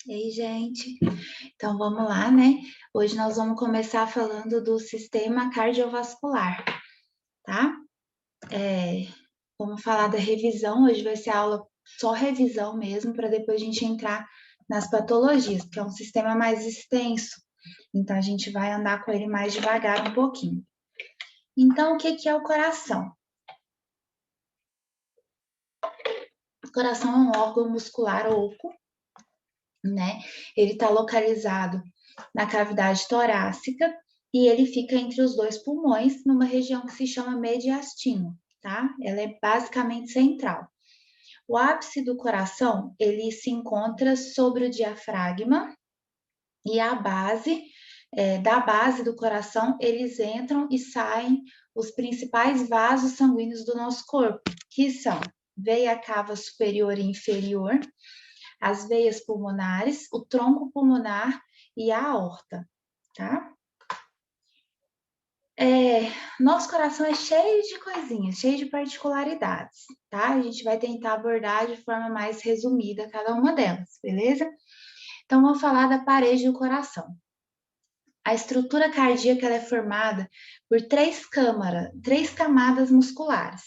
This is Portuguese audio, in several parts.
E aí, gente? Então, vamos lá, né? Hoje nós vamos começar falando do sistema cardiovascular, tá? Vamos falar da revisão. Hoje vai ser aula só revisão mesmo, para depois a gente entrar nas patologias, porque é um sistema mais extenso. Então, a gente vai andar com ele mais devagar um pouquinho. Então, o que é o coração? O coração é um órgão muscular oco, né? Ele está localizado na cavidade torácica e ele fica entre os dois pulmões, numa região que se chama mediastino, tá? Ela é basicamente central. O ápice do coração, ele se encontra sobre o diafragma e a base, da base do coração, eles entram e saem os principais vasos sanguíneos do nosso corpo, que são veia cava superior e inferior, as veias pulmonares, o tronco pulmonar e a aorta, tá? Nosso coração é cheio de coisinhas, cheio de particularidades, tá? A gente vai tentar abordar de forma mais resumida cada uma delas, beleza? Então, vamos falar da parede do coração. A estrutura cardíaca ela é formada por três camadas musculares,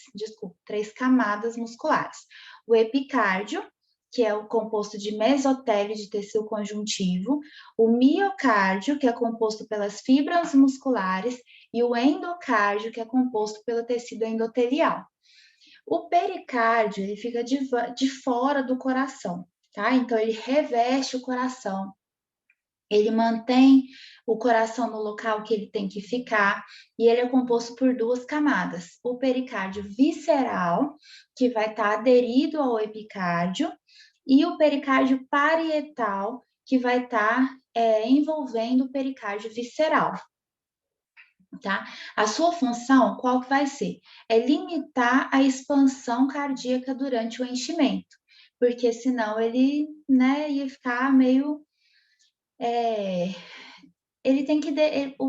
três camadas musculares. O epicárdio, que é o composto de mesotélio de tecido conjuntivo, o miocárdio, que é composto pelas fibras musculares, e o endocárdio, que é composto pelo tecido endotelial. O pericárdio, ele fica de fora do coração, tá? Então, ele reveste o coração, ele mantém o coração no local que ele tem que ficar, e ele é composto por duas camadas. O pericárdio visceral, que vai estar aderido ao epicárdio, e o pericárdio parietal, que vai estar envolvendo o pericárdio visceral. Tá? A sua função, qual que vai ser? É limitar a expansão cardíaca durante o enchimento, porque senão ele, né, ia ficar meio ele tem que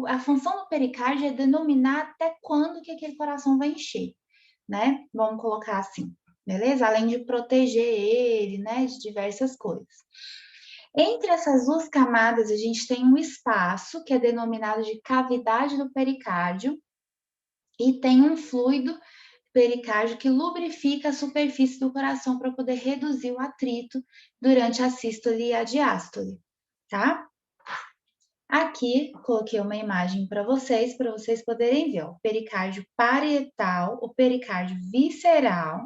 a função do pericárdio é denominar até quando que aquele coração vai encher, né? Vamos colocar assim, beleza? Além de proteger ele, né, de diversas coisas. Entre essas duas camadas, a gente tem um espaço que é denominado de cavidade do pericárdio e tem um fluido pericárdio que lubrifica a superfície do coração para poder reduzir o atrito durante a sístole e a diástole, tá? Aqui, coloquei uma imagem para vocês poderem ver ó, o pericárdio parietal, o pericárdio visceral,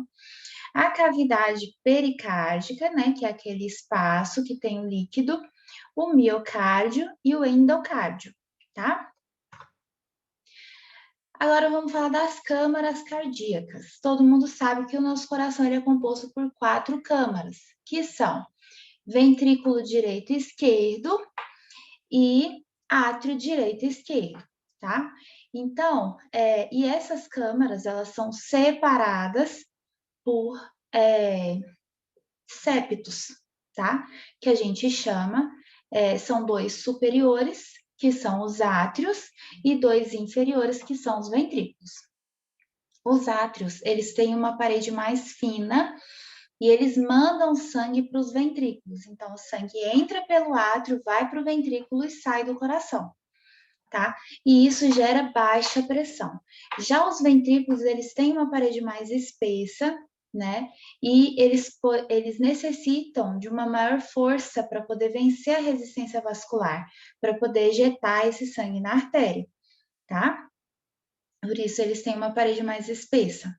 a cavidade pericárdica, né, que é aquele espaço que tem o líquido, o miocárdio e o endocárdio, tá? Agora vamos falar das câmaras cardíacas. Todo mundo sabe que o nosso coração ele é composto por 4 câmaras, que são ventrículo direito e esquerdo, e átrio direito e esquerdo, tá? Então, e essas câmaras, elas são separadas por septos, tá? Que a gente chama, são 2 superiores, que são os átrios, e 2 inferiores, que são os ventrículos. Os átrios, eles têm uma parede mais fina, e eles mandam sangue para os ventrículos. Então, o sangue entra pelo átrio, vai para o ventrículo e sai do coração, tá? E isso gera baixa pressão. Já os ventrículos, eles têm uma parede mais espessa, né? E eles necessitam de uma maior força para poder vencer a resistência vascular, para poder ejetar esse sangue na artéria, tá? Por isso, eles têm uma parede mais espessa.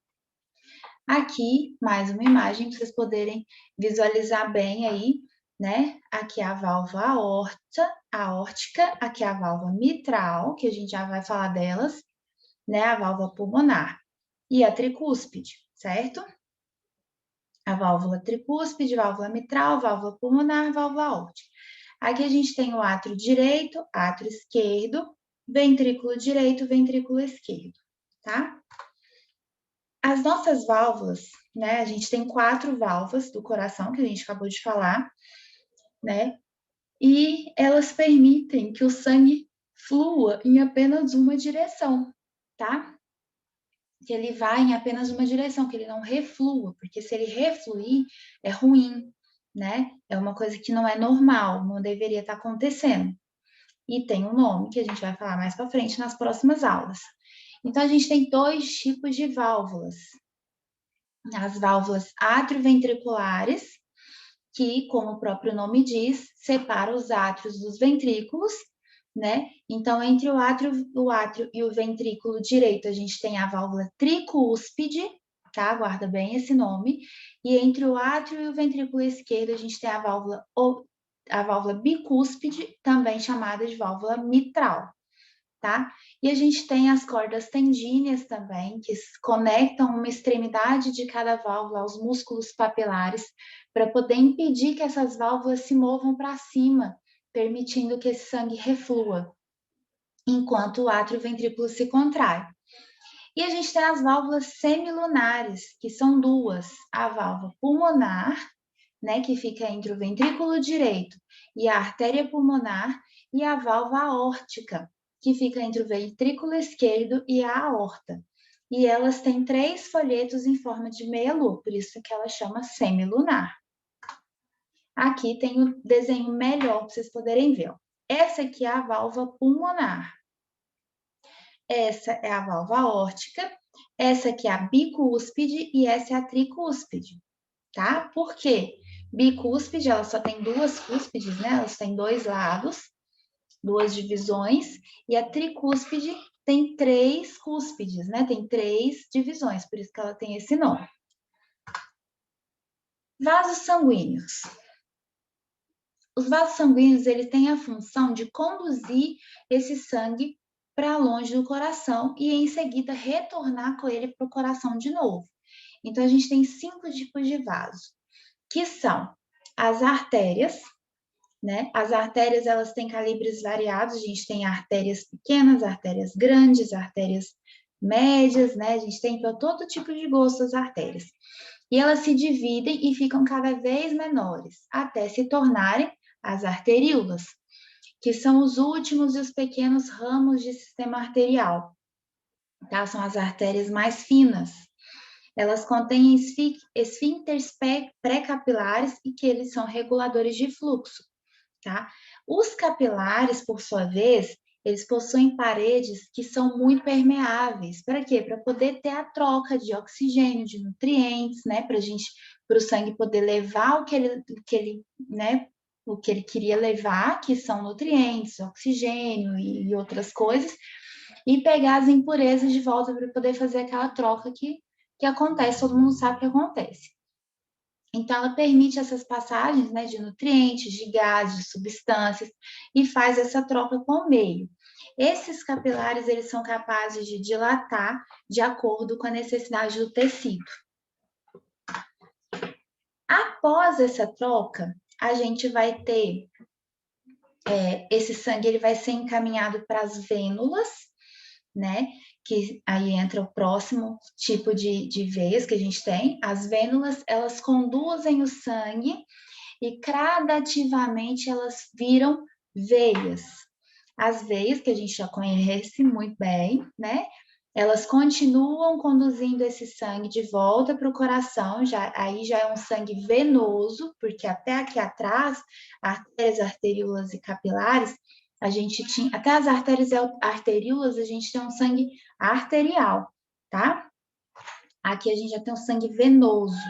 Aqui, mais uma imagem para vocês poderem visualizar bem aí, né? Aqui é a válvula aórtica, aqui é a válvula mitral, que a gente já vai falar delas, né? A válvula pulmonar e a tricúspide, certo? A válvula tricúspide, válvula mitral, válvula pulmonar, válvula aórtica. Aqui a gente tem o átrio direito, átrio esquerdo, ventrículo direito, ventrículo esquerdo, tá? As nossas válvulas, né? A gente tem 4 válvulas do coração, que a gente acabou de falar, né? E elas permitem que o sangue flua em apenas uma direção, tá? Que ele vá em apenas uma direção, que ele não reflua, porque se ele refluir, é ruim, né? É uma coisa que não é normal, não deveria estar acontecendo. E tem um nome que a gente vai falar mais para frente nas próximas aulas. Então, a gente tem dois tipos de válvulas. As válvulas atrioventriculares, que, como o próprio nome diz, separa os átrios dos ventrículos, né? Então, entre o átrio e o ventrículo direito, a gente tem a válvula tricúspide, tá? Guarda bem esse nome. E entre o átrio e o ventrículo esquerdo, a gente tem a válvula bicúspide, também chamada de válvula mitral, tá? E a gente tem as cordas tendíneas também, que conectam uma extremidade de cada válvula aos músculos papilares, para poder impedir que essas válvulas se movam para cima, permitindo que esse sangue reflua, enquanto o átrio ventrículo se contrai. E a gente tem as válvulas semilunares, que são duas: a válvula pulmonar, né, que fica entre o ventrículo direito e a artéria pulmonar, e a válvula aórtica, que fica entre o ventrículo esquerdo e a aorta. E elas têm 3 folhetos em forma de meia-lua, por isso que ela chama semilunar. Aqui tem o desenho melhor para vocês poderem ver. Ó. Essa aqui é a válvula pulmonar. Essa é a válvula aórtica. Essa aqui é a bicúspide e essa é a tricúspide, tá? Por quê? Bicúspide, ela só tem 2 cúspides, né? Elas têm 2 lados, 2 divisões, e a tricúspide tem 3 cúspides, né? Tem 3 divisões, por isso que ela tem esse nome. Vasos sanguíneos. Os vasos sanguíneos, eles têm a função de conduzir esse sangue para longe do coração e em seguida retornar com ele para o coração de novo. Então, a gente tem 5 tipos de vasos, que são as artérias, né? As artérias, elas têm calibres variados, a gente tem artérias pequenas, artérias grandes, artérias médias, né? A gente tem para todo tipo de gosto as artérias. E elas se dividem e ficam cada vez menores, até se tornarem as arteríolas, que são os últimos e os pequenos ramos de sistema arterial, tá? São as artérias mais finas. Elas contêm esfíncteres pré-capilares e que eles são reguladores de fluxo, tá? Os capilares, por sua vez, eles possuem paredes que são muito permeáveis. Para quê? Para poder ter a troca de oxigênio, de nutrientes, né? Para o sangue poder levar né? O que ele queria levar, que são nutrientes, oxigênio e outras coisas, e pegar as impurezas de volta para poder fazer aquela troca que acontece, todo mundo sabe que acontece. Então, ela permite essas passagens, né, de nutrientes, de gases, de substâncias, e faz essa troca com o meio. Esses capilares, eles são capazes de dilatar de acordo com a necessidade do tecido. Após essa troca, a gente vai ter, esse sangue ele vai ser encaminhado para as vênulas, né? Que aí entra o próximo tipo de veias que a gente tem. As vênulas, elas conduzem o sangue e gradativamente elas viram veias. As veias, que a gente já conhece muito bem, né? Elas continuam conduzindo esse sangue de volta para o coração, aí já é um sangue venoso, porque até aqui atrás, artérias, arteríolas e capilares, a gente tinha, até as artérias e arteríolas, a gente tem um sangue arterial, tá? Aqui a gente já tem um sangue venoso,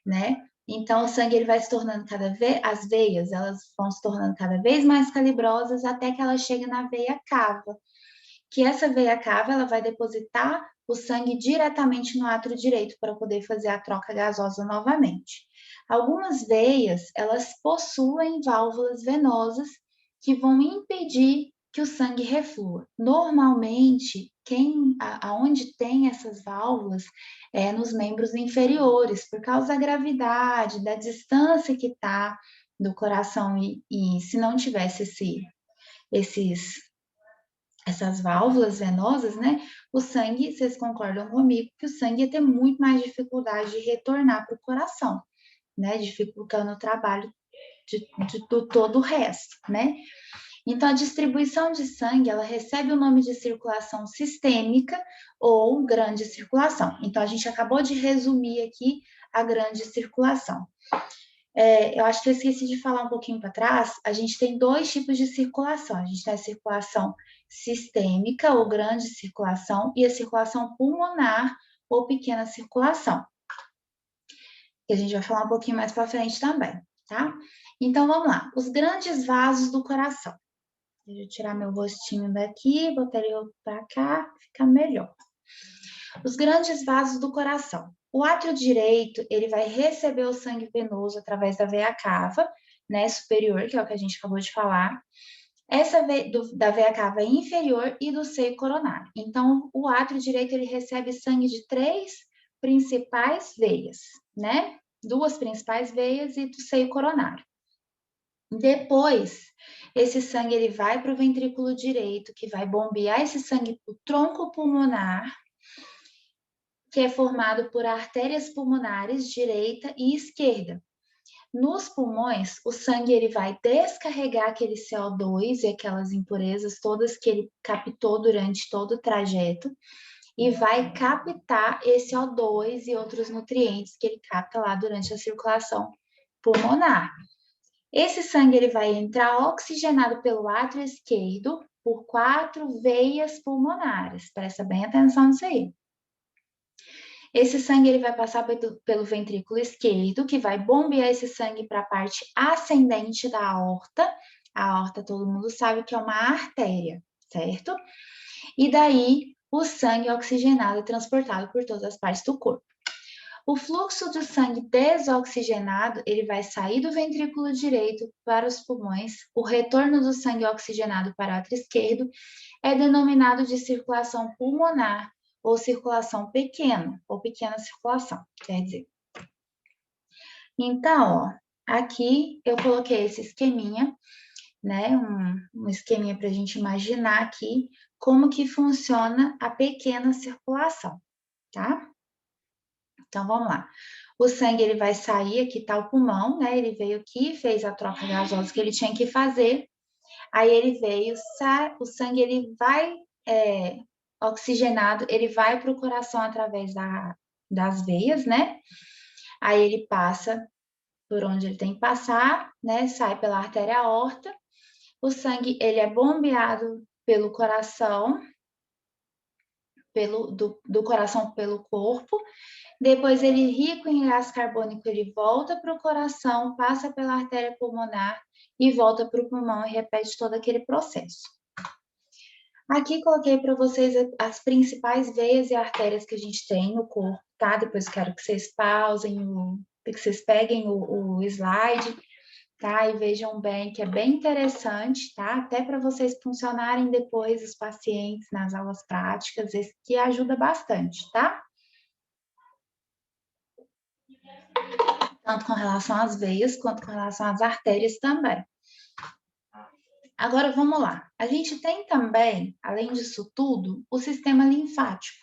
né? Então, o sangue ele vai se tornando cada vez, as veias, elas vão se tornando cada vez mais calibrosas até que ela chega na veia cava. Que essa veia cava, ela vai depositar o sangue diretamente no átrio direito para poder fazer a troca gasosa novamente. Algumas veias, elas possuem válvulas venosas que vão impedir que o sangue reflua. Normalmente, aonde tem essas válvulas é nos membros inferiores, por causa da gravidade, da distância que está do coração e se não tivesse essas válvulas venosas, né? O sangue, vocês concordam comigo que o sangue ia ter muito mais dificuldade de retornar para o coração, né? Dificultando o trabalho de todo o resto, né? Então, a distribuição de sangue, ela recebe o nome de circulação sistêmica ou grande circulação. Então, a gente acabou de resumir aqui a grande circulação. Eu acho que eu esqueci de falar um pouquinho para trás, a gente tem dois tipos de circulação. A gente tem a circulação sistêmica, ou grande circulação, e a circulação pulmonar, ou pequena circulação, que a gente vai falar um pouquinho mais para frente também, tá? Então, vamos lá. Os grandes vasos do coração. Deixa eu tirar meu rostinho daqui, botar ele para cá, fica melhor. Os grandes vasos do coração. O átrio direito, ele vai receber o sangue venoso através da veia cava, né, superior, que é o que a gente acabou de falar. Essa da veia cava inferior e do seio coronário. Então, o átrio direito, ele recebe sangue de 3 principais veias, né? 2 principais veias e do seio coronário. Depois, esse sangue ele vai para o ventrículo direito, que vai bombear esse sangue para o tronco pulmonar, que é formado por artérias pulmonares direita e esquerda. Nos pulmões, o sangue ele vai descarregar aquele CO2 e aquelas impurezas todas que ele captou durante todo o trajeto e vai captar esse O2 e outros nutrientes que ele capta lá durante a circulação pulmonar. Esse sangue ele vai entrar oxigenado pelo átrio esquerdo por 4 veias pulmonares. Presta bem atenção nisso aí. Esse sangue ele vai passar pelo ventrículo esquerdo, que vai bombear esse sangue para a parte ascendente da aorta. A aorta todo mundo sabe que é uma artéria, certo? E daí o sangue oxigenado é transportado por todas as partes do corpo. O fluxo do sangue desoxigenado, ele vai sair do ventrículo direito para os pulmões. O retorno do sangue oxigenado para o átrio esquerdo é denominado de circulação pulmonar ou circulação pequena, ou pequena circulação, quer dizer. Então, ó, aqui eu coloquei esse esqueminha, né, um esqueminha para a gente imaginar aqui como que funciona a pequena circulação, tá? Então, vamos lá. O sangue, ele vai sair, aqui tá o pulmão, né, ele veio aqui, fez a troca gasosa que ele tinha que fazer, aí ele veio, o sangue, ele vai oxigenado, ele vai para o coração através das veias, né? Aí ele passa por onde ele tem que passar, né? Sai pela artéria aorta. O sangue, ele é bombeado pelo coração, do coração pelo corpo. Depois, ele rico em gás carbônico, ele volta para o coração, passa pela artéria pulmonar e volta para o pulmão e repete todo aquele processo. Aqui coloquei para vocês as principais veias e artérias que a gente tem no corpo, tá? Depois quero que vocês pausem, que vocês peguem o slide, tá? E vejam bem, que é bem interessante, tá? Até para vocês funcionarem depois os pacientes nas aulas práticas, esse que ajuda bastante, tá? Tanto com relação às veias, quanto com relação às artérias também. Agora, vamos lá. A gente tem também, além disso tudo, o sistema linfático.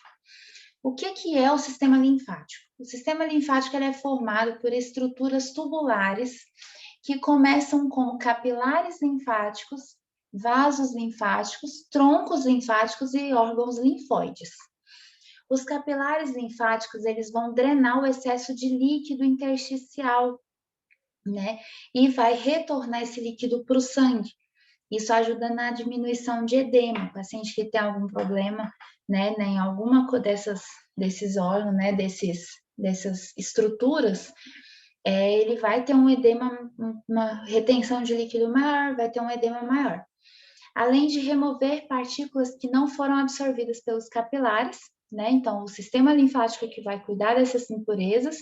O que é o sistema linfático? O sistema linfático ele é formado por estruturas tubulares que começam como capilares linfáticos, vasos linfáticos, troncos linfáticos e órgãos linfóides. Os capilares linfáticos, eles vão drenar o excesso de líquido intersticial, né? E vai retornar esse líquido para o sangue. Isso ajuda na diminuição de edema. O paciente que tem algum problema, né, em alguma desses órgãos, né, dessas estruturas, ele vai ter um edema, uma retenção de líquido maior, vai ter um edema maior. Além de remover partículas que não foram absorvidas pelos capilares, né, então o sistema linfático que vai cuidar dessas impurezas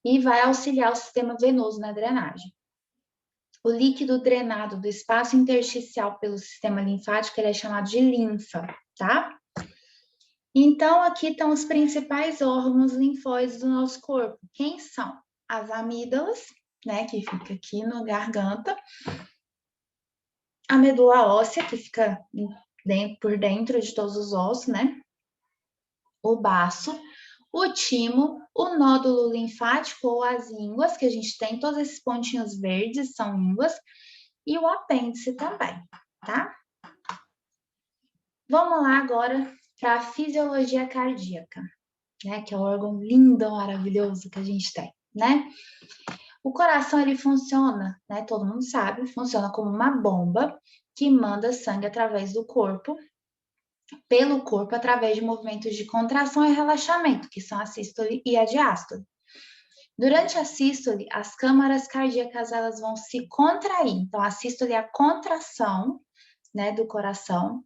e vai auxiliar o sistema venoso na drenagem. O líquido drenado do espaço intersticial pelo sistema linfático, ele é chamado de linfa, tá? Então, aqui estão os principais órgãos linfóides do nosso corpo. Quem são? As amígdalas, né, que fica aqui na garganta. A medula óssea, que fica por dentro de todos os ossos, né? O baço, o timo, o nódulo linfático ou as ínguas, que a gente tem, todos esses pontinhos verdes são ínguas, e o apêndice também, tá? Vamos lá agora para a fisiologia cardíaca, né? Que é o órgão lindo, maravilhoso que a gente tem, né? O coração, ele funciona, né? Todo mundo sabe, funciona como uma bomba que manda sangue através do corpo, pelo corpo, através de movimentos de contração e relaxamento, que são a sístole e a diástole. Durante a sístole, as câmaras cardíacas elas vão se contrair. Então, a sístole é a contração, né, do coração,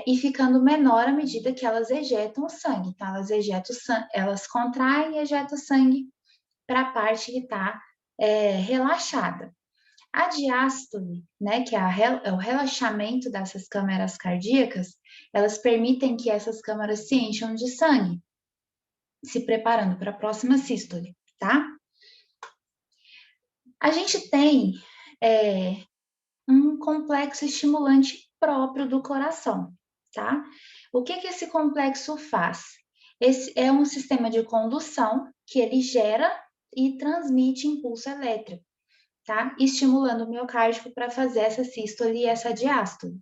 e ficando menor à medida que elas ejetam o sangue. Então, elas contraem e ejetam o sangue para a parte que está relaxada. A diástole, né, que é o relaxamento dessas câmaras cardíacas, elas permitem que essas câmaras se encham de sangue, se preparando para a próxima sístole, tá? A gente tem um complexo estimulante próprio do coração, tá? O que esse complexo faz? Esse é um sistema de condução que ele gera e transmite impulso elétrico, tá? Estimulando o miocárdio para fazer essa sístole e essa diástole.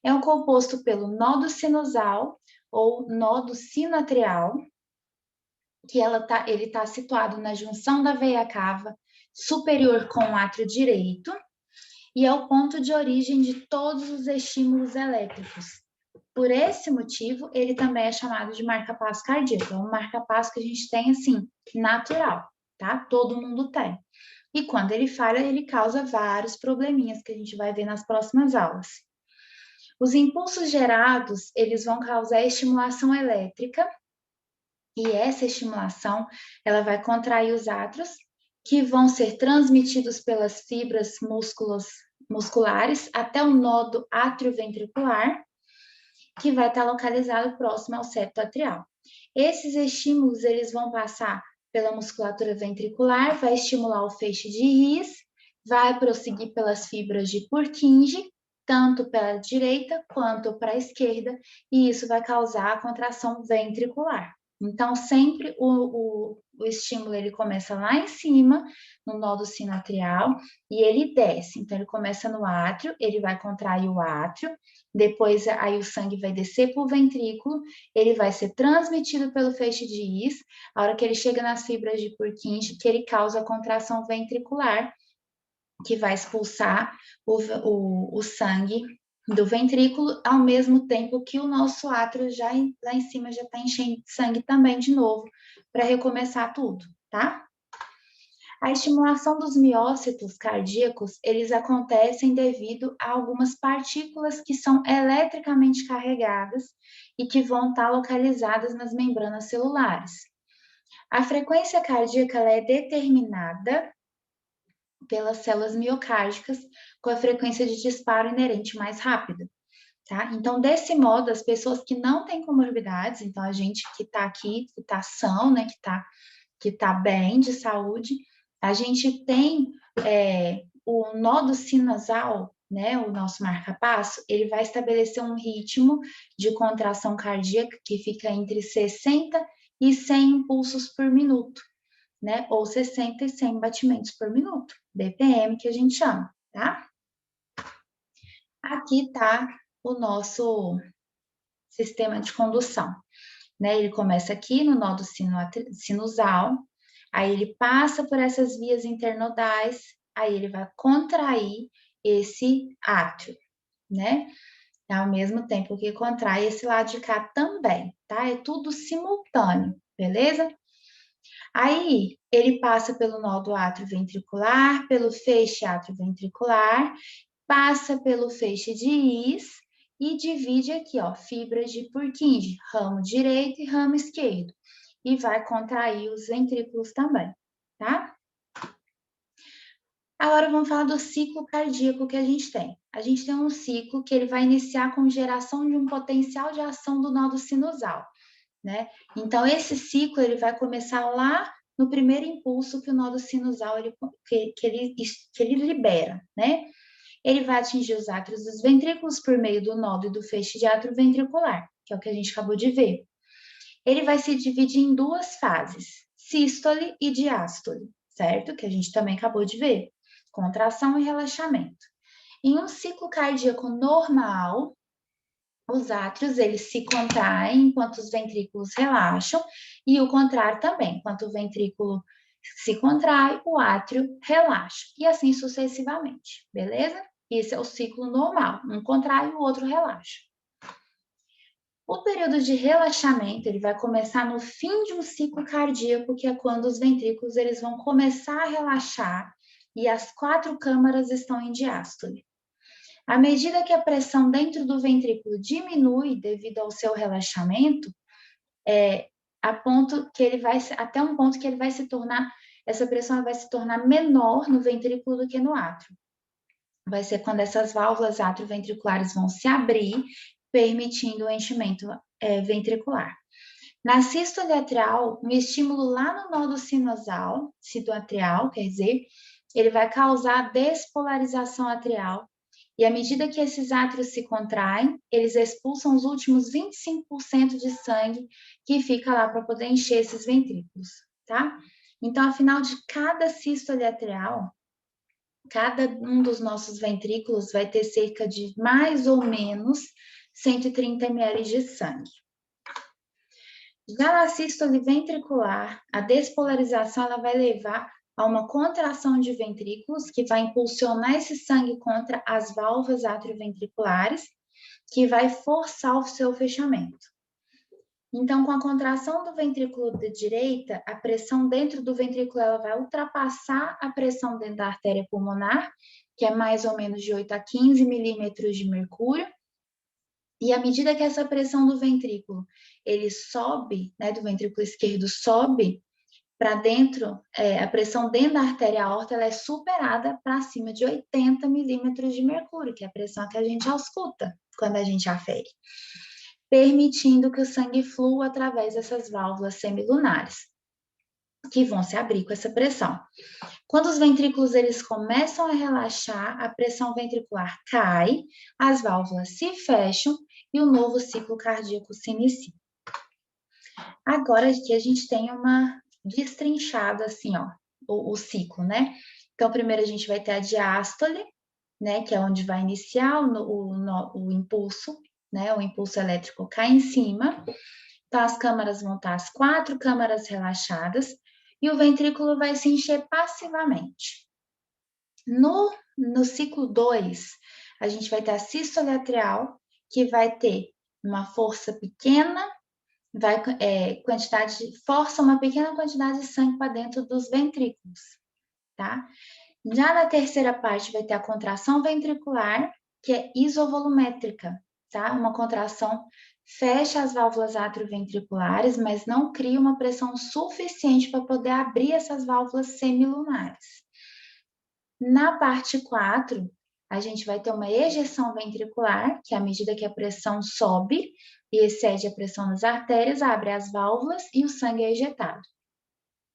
É um composto pelo nodo sinusal ou nodo sinoatrial, que ele está situado na junção da veia cava superior com o átrio direito e é o ponto de origem de todos os estímulos elétricos. Por esse motivo, ele também é chamado de marca-passo cardíaco. É um marca-passo que a gente tem, assim, natural, tá? Todo mundo tem. E quando ele falha, ele causa vários probleminhas que a gente vai ver nas próximas aulas. Os impulsos gerados, eles vão causar estimulação elétrica, e essa estimulação, ela vai contrair os átrios, que vão ser transmitidos pelas fibras musculares até o nodo atrioventricular, que vai estar localizado próximo ao septo atrial. Esses estímulos, eles vão passar pela musculatura ventricular, vai estimular o feixe de His, vai prosseguir pelas fibras de Purkinje, tanto pela direita quanto para a esquerda, e isso vai causar a contração ventricular. Então, sempre o estímulo ele começa lá em cima, no nodo sinoatrial, e ele desce. Então, ele começa no átrio, ele vai contrair o átrio, depois aí o sangue vai descer para o ventrículo, ele vai ser transmitido pelo feixe de His, a hora que ele chega nas fibras de Purkinje, que ele causa a contração ventricular, que vai expulsar o sangue do ventrículo, ao mesmo tempo que o nosso átrio já lá em cima já está enchendo de sangue também de novo, para recomeçar tudo, tá? A estimulação dos miócitos cardíacos, eles acontecem devido a algumas partículas que são eletricamente carregadas e que vão estar localizadas nas membranas celulares. A frequência cardíaca ela é determinada pelas células miocárdicas com a frequência de disparo inerente mais rápida, tá? Então, desse modo, as pessoas que não têm comorbidades, então a gente que está aqui, que está são, né, que tá bem de saúde, a gente tem o nodo sinusal, né, o nosso marca-passo, ele vai estabelecer um ritmo de contração cardíaca que fica entre 60 e 100 impulsos por minuto, né, ou 60 e 100 batimentos por minuto, BPM que a gente chama, tá? Aqui tá o nosso sistema de condução, né, ele começa aqui no nodo sinusal, aí ele passa por essas vias internodais, aí ele vai contrair esse átrio, né? Ao mesmo tempo que contrai esse lado de cá também, tá? É tudo simultâneo, beleza? Aí ele passa pelo nódo atrioventricular, pelo feixe atrioventricular, passa pelo feixe de His e divide aqui, ó, fibras de Purkinje, ramo direito e ramo esquerdo. E vai contrair os ventrículos também, tá? Agora vamos falar do ciclo cardíaco que a gente tem. A gente tem um ciclo que ele vai iniciar com geração de um potencial de ação do nodo sinusal, né? Então, esse ciclo ele vai começar lá no primeiro impulso que o nodo sinusal que ele libera, né? Ele vai atingir os átrios dos ventrículos por meio do nodo e do feixe de átrio ventricular, que é o que a gente acabou de ver. Ele vai se dividir em duas fases, sístole e diástole, certo? Que a gente também acabou de ver, contração e relaxamento. Em um ciclo cardíaco normal, os átrios eles se contraem enquanto os ventrículos relaxam e o contrário também, enquanto o ventrículo se contrai, o átrio relaxa, e assim sucessivamente, beleza? Esse é o ciclo normal, um contrai e o outro relaxa. O período de relaxamento ele vai começar no fim de um ciclo cardíaco, que é quando os ventrículos eles vão começar a relaxar e as 4 câmaras estão em diástole. À medida que a pressão dentro do ventrículo diminui devido ao seu relaxamento, a ponto que ele vai até um ponto que ele vai se tornar, essa pressão vai se tornar menor no ventrículo do que no átrio. Vai ser quando essas válvulas atrioventriculares vão se abrir, permitindo o enchimento ventricular. Na sístole atrial, um estímulo lá no nódo sinusoidal, atrial, quer dizer, ele vai causar despolarização atrial, e à medida que esses átrios se contraem, eles expulsam os últimos 25% de sangue que fica lá para poder encher esses ventrículos, tá? Então, ao final de cada sístole atrial, cada um dos nossos ventrículos vai ter cerca de mais ou menos 130 ml de sangue. Já na sístole ventricular, a despolarização ela vai levar a uma contração de ventrículos que vai impulsionar esse sangue contra as válvulas atrioventriculares, que vai forçar o seu fechamento. Então, com a contração do ventrículo da direita, a pressão dentro do ventrículo ela vai ultrapassar a pressão dentro da artéria pulmonar, que é mais ou menos de 8 a 15 milímetros de mercúrio. E à medida que essa pressão do ventrículo, ele sobe, né, do ventrículo esquerdo sobe para dentro, a pressão dentro da artéria aorta ela é superada para cima de 80 milímetros de mercúrio, que é a pressão que a gente ausculta quando a gente afere, permitindo que o sangue flua através dessas válvulas semilunares, que vão se abrir com essa pressão. Quando os ventrículos eles começam a relaxar, a pressão ventricular cai, as válvulas se fecham e o novo ciclo cardíaco se inicia. Agora aqui a gente tem uma destrinchada assim, ó, o ciclo, né? Então, primeiro a gente vai ter a diástole, né, que é onde vai iniciar o impulso, né? O impulso elétrico cai em cima. Então, as câmaras vão estar as 4 câmaras relaxadas e o ventrículo vai se encher passivamente. No ciclo 2, a gente vai ter a sístole atrial, que vai ter uma força pequena, força uma pequena quantidade de sangue para dentro dos ventrículos, tá? Já na terceira parte vai ter a contração ventricular, que é isovolumétrica, tá? Uma contração fecha as válvulas atrioventriculares, mas não cria uma pressão suficiente para poder abrir essas válvulas semilunares. Na parte 4, a gente vai ter uma ejeção ventricular, que à medida que a pressão sobe e excede a pressão nas artérias, abre as válvulas e o sangue é ejetado.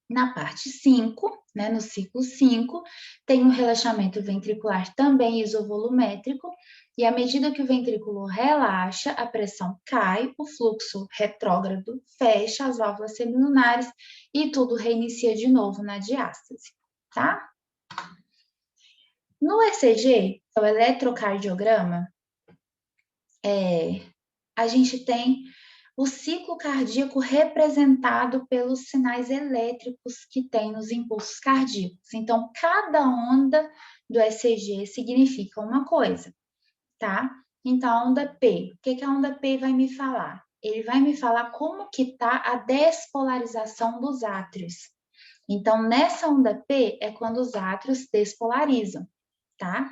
Na parte 5, né, no ciclo 5, tem um relaxamento ventricular também isovolumétrico, e à medida que o ventrículo relaxa, a pressão cai, o fluxo retrógrado fecha as válvulas semilunares e tudo reinicia de novo na diástase, tá? No ECG, o eletrocardiograma, a gente tem o ciclo cardíaco representado pelos sinais elétricos que tem nos impulsos cardíacos. Então, cada onda do ECG significa uma coisa, tá? Então, a onda P, o que a onda P vai me falar? Ele vai me falar como que está a despolarização dos átrios. Então, nessa onda P é quando os átrios despolarizam, tá?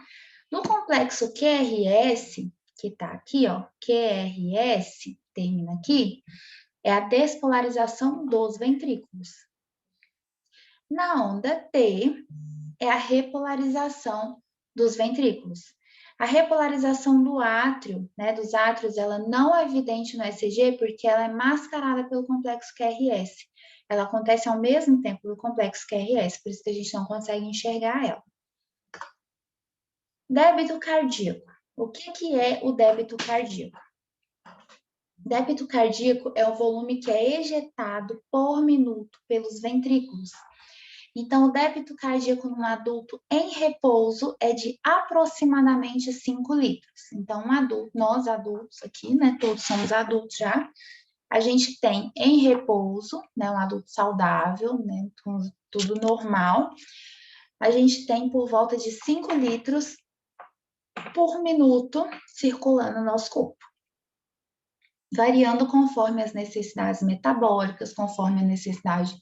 No complexo QRS, que tá aqui, ó, QRS, termina aqui, é a despolarização dos ventrículos. Na onda T, é a repolarização dos ventrículos. A repolarização do átrio, né, dos átrios, ela não é evidente no ECG porque ela é mascarada pelo complexo QRS. Ela acontece ao mesmo tempo no complexo QRS, por isso que a gente não consegue enxergar ela. Débito cardíaco. O que é o débito cardíaco? Débito cardíaco é o volume que é ejetado por minuto pelos ventrículos. Então, o débito cardíaco num adulto em repouso é de aproximadamente 5 litros. Então, nós adultos aqui, né, todos somos adultos já, a gente tem em repouso, né, um adulto saudável, né, tudo normal, a gente tem por volta de 5 litros por minuto circulando no nosso corpo, variando conforme as necessidades metabólicas, conforme a necessidade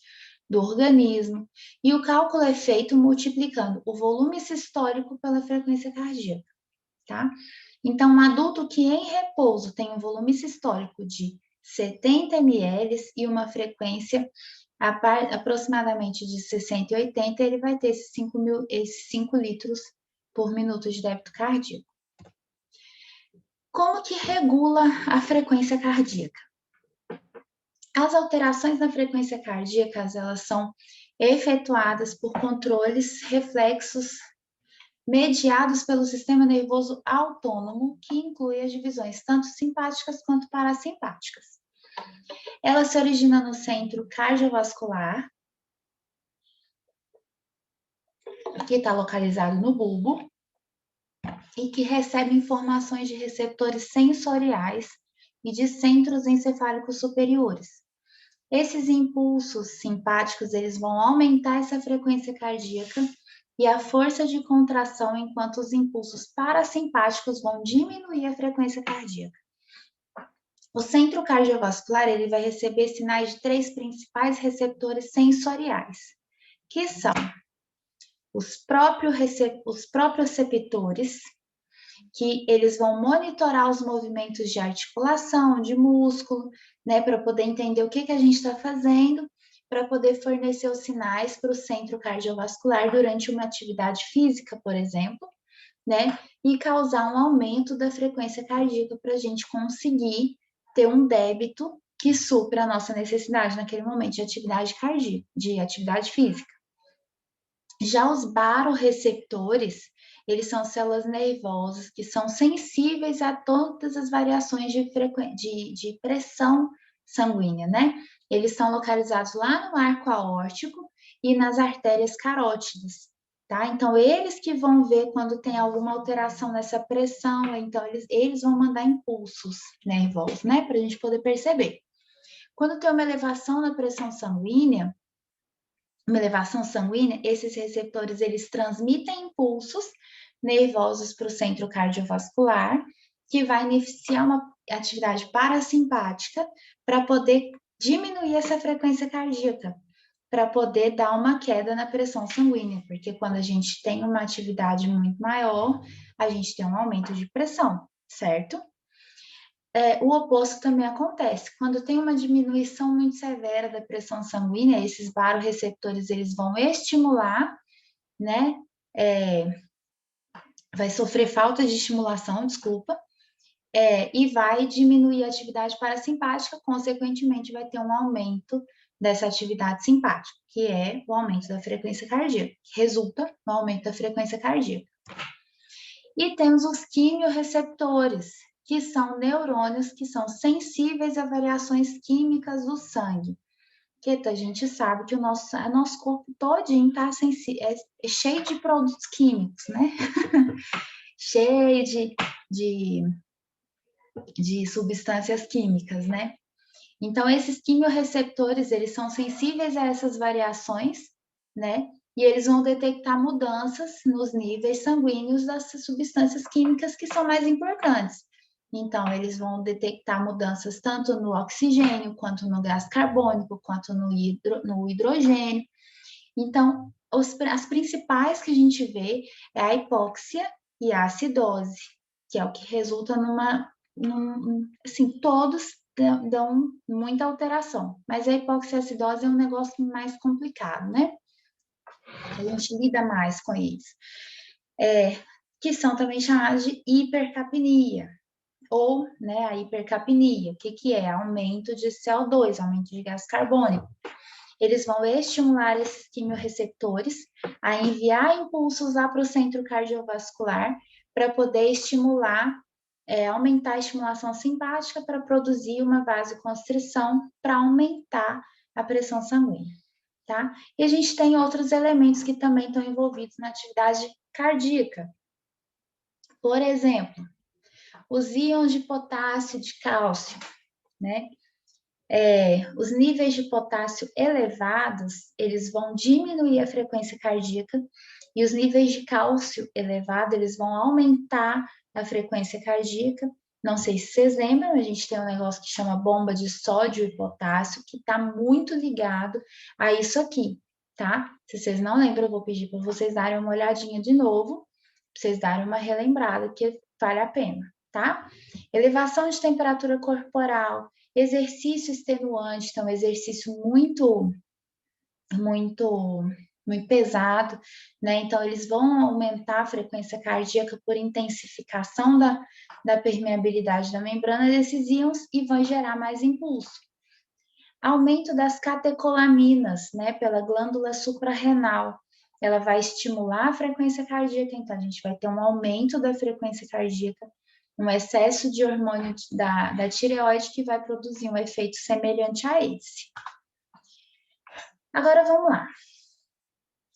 do organismo, e o cálculo é feito multiplicando o volume sistólico pela frequência cardíaca, tá? Então, um adulto que em repouso tem um volume sistólico de 70 ml e uma frequência aproximadamente de 60 e 80, ele vai ter esses 5 litros por minuto de débito cardíaco. Como que regula a frequência cardíaca? As alterações na frequência cardíaca, elas são efetuadas por controles reflexos mediados pelo sistema nervoso autônomo, que inclui as divisões tanto simpáticas quanto parasimpáticas. Ela se origina no centro cardiovascular, que está localizado no bulbo, e que recebe informações de receptores sensoriais e de centros encefálicos superiores. Esses impulsos simpáticos, eles vão aumentar essa frequência cardíaca e a força de contração, enquanto os impulsos parasimpáticos vão diminuir a frequência cardíaca. O centro cardiovascular, ele vai receber sinais de 3 principais receptores sensoriais, que são os proprioceptores, que eles vão monitorar os movimentos de articulação, de músculo, né, para poder entender o que a gente está fazendo, para poder fornecer os sinais para o centro cardiovascular durante uma atividade física, por exemplo, né, e causar um aumento da frequência cardíaca para a gente conseguir ter um débito que supra a nossa necessidade naquele momento de atividade cardíaca, de atividade física. Já os baroreceptores, eles são células nervosas que são sensíveis a todas as variações de pressão sanguínea, né? Eles são localizados lá no arco aórtico e nas artérias carótidas, tá? Então, eles que vão ver quando tem alguma alteração nessa pressão, então eles vão mandar impulsos nervosos, né? Para a gente poder perceber. Quando tem uma elevação na pressão sanguínea, esses receptores, eles transmitem impulsos nervosos para o centro cardiovascular, que vai iniciar uma atividade parasimpática para poder diminuir essa frequência cardíaca, para poder dar uma queda na pressão sanguínea, porque quando a gente tem uma atividade muito maior, a gente tem um aumento de pressão, certo? O oposto também acontece. Quando tem uma diminuição muito severa da pressão sanguínea, esses baroreceptores, eles vão estimular, né? Vai sofrer falta de estimulação, desculpa, e vai diminuir a atividade parasimpática, consequentemente vai ter um aumento dessa atividade simpática, que é o aumento da frequência cardíaca, que resulta no aumento da frequência cardíaca. E temos os quimiorreceptores, que são neurônios que são sensíveis a variações químicas do sangue. Que a gente sabe que o nosso corpo todinho está cheio de produtos químicos, né? Cheio de substâncias químicas, né? Então, esses quimiorreceptores, eles são sensíveis a essas variações, né? E eles vão detectar mudanças nos níveis sanguíneos dessas substâncias químicas que são mais importantes. Então, eles vão detectar mudanças tanto no oxigênio, quanto no gás carbônico, quanto no hidrogênio. Então, as principais que a gente vê é a hipóxia e a acidose, que é o que resulta assim, todos dão muita alteração, mas a hipóxia e a acidose é um negócio mais complicado, né? A gente lida mais com eles. Que são também chamados de hipercapnia, ou, né, a hipercapnia. O que é? Aumento de CO2, aumento de gás carbônico. Eles vão estimular esses quimiorreceptores a enviar impulsos lá para o centro cardiovascular para poder estimular, aumentar a estimulação simpática para produzir uma vasoconstrição para aumentar a pressão sanguínea, tá? E a gente tem outros elementos que também estão envolvidos na atividade cardíaca. Por exemplo, os íons de potássio e de cálcio, né? os níveis de potássio elevados, eles vão diminuir a frequência cardíaca, e os níveis de cálcio elevado, eles vão aumentar a frequência cardíaca. Não sei se vocês lembram, a gente tem um negócio que chama bomba de sódio e potássio, que está muito ligado a isso aqui, tá? Se vocês não lembram, eu vou pedir para vocês darem uma olhadinha de novo, para vocês darem uma relembrada, que vale a pena, tá? Elevação de temperatura corporal, exercício extenuante, então exercício muito pesado, né? Então, eles vão aumentar a frequência cardíaca por intensificação da permeabilidade da membrana desses íons e vão gerar mais impulso. Aumento das catecolaminas, né? Pela glândula suprarrenal. Ela vai estimular a frequência cardíaca, então a gente vai ter um aumento da frequência cardíaca, um excesso de hormônio da tireoide que vai produzir um efeito semelhante a esse. Agora vamos lá.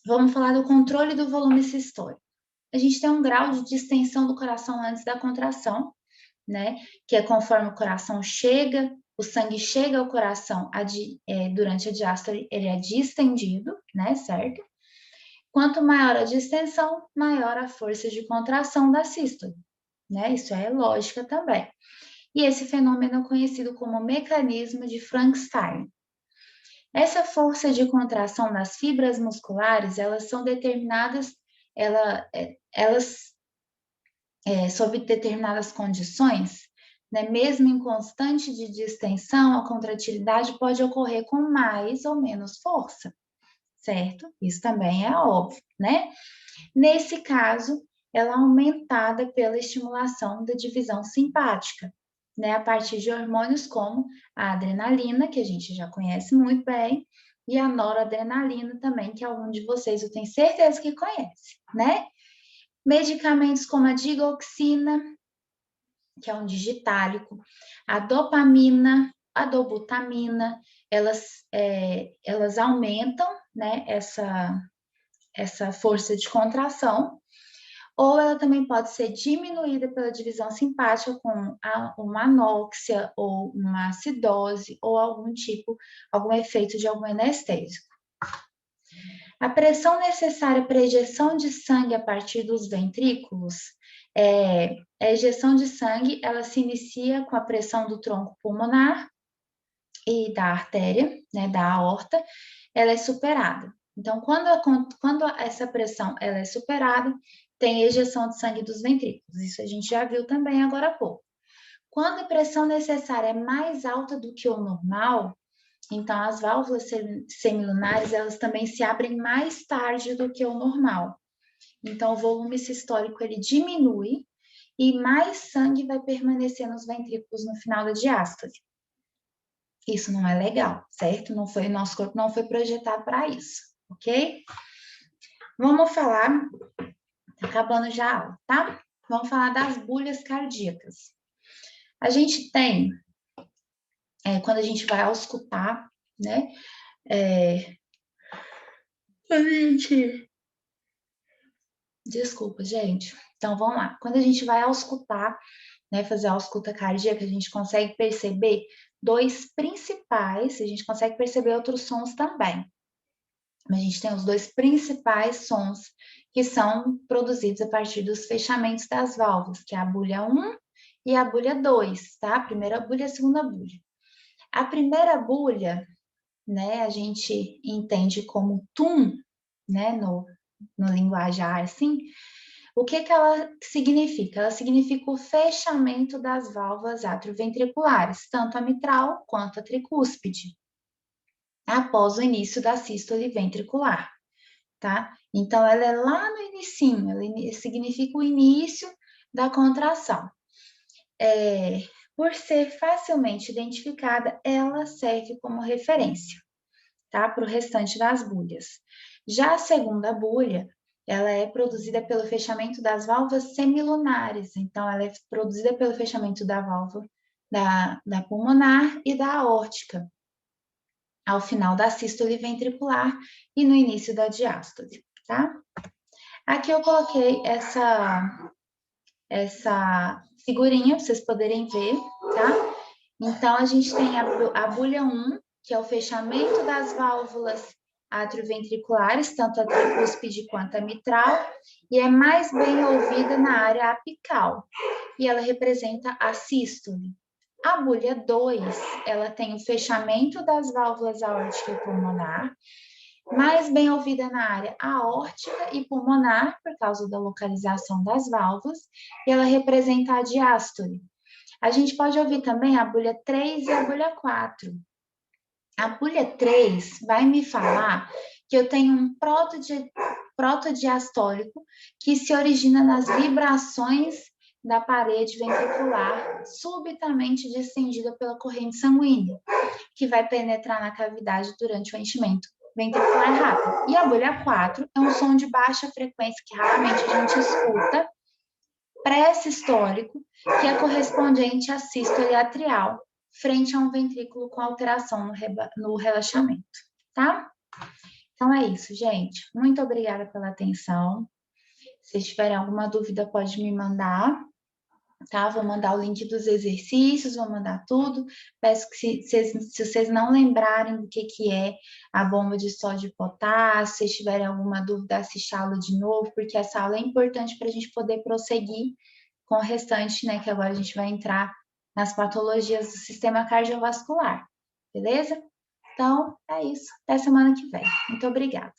Vamos falar do controle do volume sistólico. A gente tem um grau de distensão do coração antes da contração, né? Que é conforme o coração chega, o sangue chega ao coração durante a diástole, ele é distendido, né? Certo? Quanto maior a distensão, maior a força de contração da sístole, né? Isso é lógica também. E esse fenômeno é conhecido como mecanismo de Frankenstein. Essa força de contração das fibras musculares, elas são determinadas, sob determinadas condições, né? Mesmo em constante de distensão, a contratilidade pode ocorrer com mais ou menos força, certo? Isso também é óbvio, né? Nesse caso, ela é aumentada pela estimulação da divisão simpática, né? A partir de hormônios como a adrenalina, que a gente já conhece muito bem, e a noradrenalina também, que algum de vocês eu tenho certeza que conhece, né? Medicamentos como a digoxina, que é um digitálico, a dopamina, a dobutamina, elas aumentam, né, essa força de contração, ou ela também pode ser diminuída pela divisão simpática com uma anóxia ou uma acidose ou algum efeito de algum anestésico. A pressão necessária para a ejeção de sangue a partir dos ventrículos, a ejeção de sangue, ela se inicia com a pressão do tronco pulmonar e da artéria, né, da aorta, ela é superada. Então, quando essa pressão ela é superada, tem ejeção de sangue dos ventrículos. Isso a gente já viu também agora há pouco. Quando a pressão necessária é mais alta do que o normal, então as válvulas semilunares, elas também se abrem mais tarde do que o normal. Então, o volume sistólico, ele diminui e mais sangue vai permanecer nos ventrículos no final da diástole. Isso não é legal, certo? Nosso corpo não foi projetado para isso, ok? Vamos falar, tá acabando já a aula, tá? Vamos falar das bolhas cardíacas. A gente tem, quando a gente vai auscultar, né? Desculpa, gente. Então, vamos lá. Quando a gente vai auscultar, né, fazer a ausculta cardíaca, a gente consegue perceber dois principais, a gente consegue perceber outros sons também. Mas a gente tem os dois principais sons que são produzidos a partir dos fechamentos das válvulas, que é a bulha 1 e a bulha 2, tá? A primeira bulha e a segunda bulha. A primeira bulha, né, a gente entende como tum, né, no linguajar, assim. O que ela significa? Ela significa o fechamento das válvulas atrioventriculares, tanto a mitral quanto a tricúspide, após o início da sístole ventricular, tá? Então, ela é lá no inicinho, ela significa o início da contração. Por ser facilmente identificada, ela serve como referência, tá? Para o restante das bulhas. Já a segunda bulha, ela é produzida pelo fechamento das válvulas semilunares, então ela é produzida pelo fechamento da válvula da pulmonar e da aórtica, ao final da sístole ventricular e no início da diástole, tá? Aqui eu coloquei essa figurinha para vocês poderem ver, tá? Então, a gente tem a bulha 1, que é o fechamento das válvulas atrioventriculares, tanto a tricúspide quanto a mitral, e é mais bem ouvida na área apical, e ela representa a sístole. A bulha 2, ela tem o fechamento das válvulas aórtica e pulmonar, mais bem ouvida na área aórtica e pulmonar, por causa da localização das válvulas, e ela representa a diástole. A gente pode ouvir também a bulha 3 e a bulha 4. A bulha 3 vai me falar que eu tenho um protodiastólico que se origina nas vibrações da parede ventricular, subitamente distendida pela corrente sanguínea, que vai penetrar na cavidade durante o enchimento ventricular rápido. E a bulha 4 é um som de baixa frequência que raramente a gente escuta, pré-sistólico, que é correspondente à sístole atrial, frente a um ventrículo com alteração no relaxamento, tá? Então é isso, gente. Muito obrigada pela atenção. Se tiverem alguma dúvida, pode me mandar, tá? Vou mandar o link dos exercícios, vou mandar tudo. Peço que se vocês não lembrarem do que é a bomba de sódio e potássio, se tiverem alguma dúvida, assiste a aula de novo, porque essa aula é importante para a gente poder prosseguir com o restante, né? Que agora a gente vai entrar nas patologias do sistema cardiovascular, beleza? Então, é isso. Até semana que vem. Muito obrigada.